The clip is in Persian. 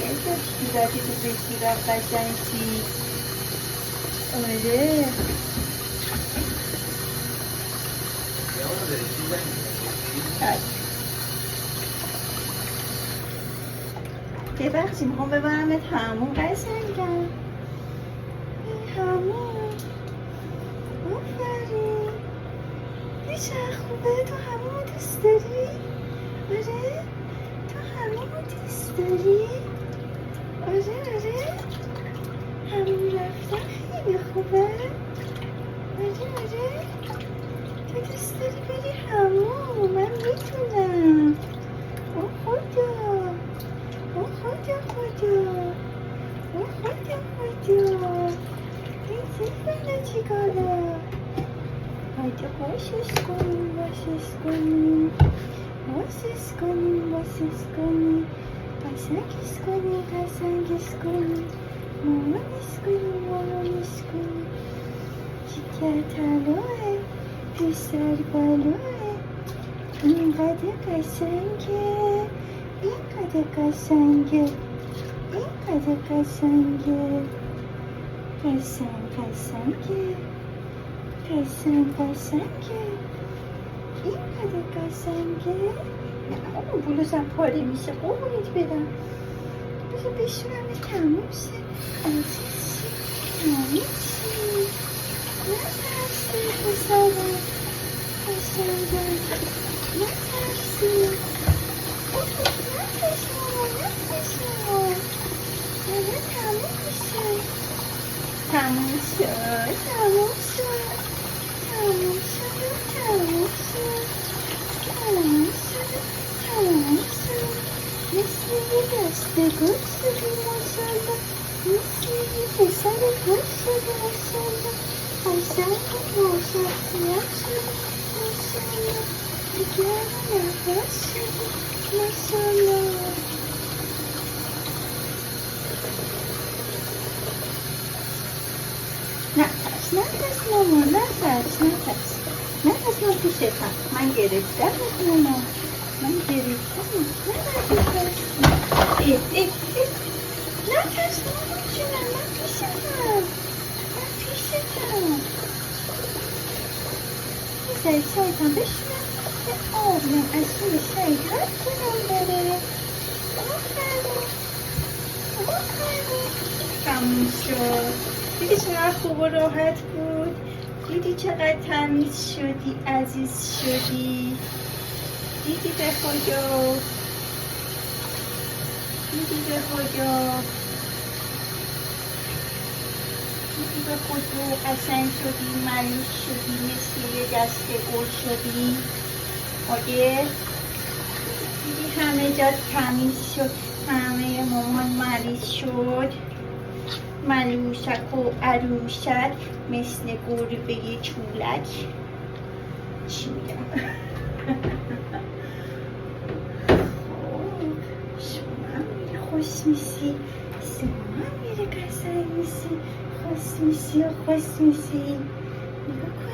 صورتی تو بگیرم قشنگی. آره ببخشی میخوام ببرمت همون قشنگم. همون آفرین چه خوبه. تو همون دوست داری؟ آره تو همون دوست داری؟ آره همون رفتن خیلی خوبه. آره تو دوست داری بری همون. من میتونم. او خدا او خدا این زیبنه چیکاره. هایده باشش کنیم قشنگش کنیم مامانش کنیم چیکه طلوعه پسر بالوه. اینقدر قشنگه قشنگ اینقدر قشنگه. نه اون بلوزم پاره میشه قربونت برم. بذار بشورم تموم شه عزیزی تموم شه. نترسی پسرم قشنگم نترسی. تموم شد مثل یه دسته گل شدی ماشالله. مثل یه پسر گل شدی ماشالله. قشنگ ماشالله شدی ماشالله. دیگه نفس شدی ماشالله. نفس ماما نفس من پیشتم. من گرفتم ماما من گرفتم. نفس ماما جونم من پیشتم. بذاری شایدم بشونم یه آبیم از روی شاید هر کنم بره. آفرین تموم شد. دیدی چقدر خوب و راحت بود. دیدی چقدر تمیز شدی عزیز شدی. دیدی به خدا قشنگ شدی مریض شدی مثل یه دسته گل شدی. آگه دیدی همه جا تمیز شد. همه مامان مریض شد. ملوشک و عروشک مثل گربه چولک. چی میگم؟ شما میره خوش میسی. شما میره قشنگ میسی. خوش میسی. نگاه کن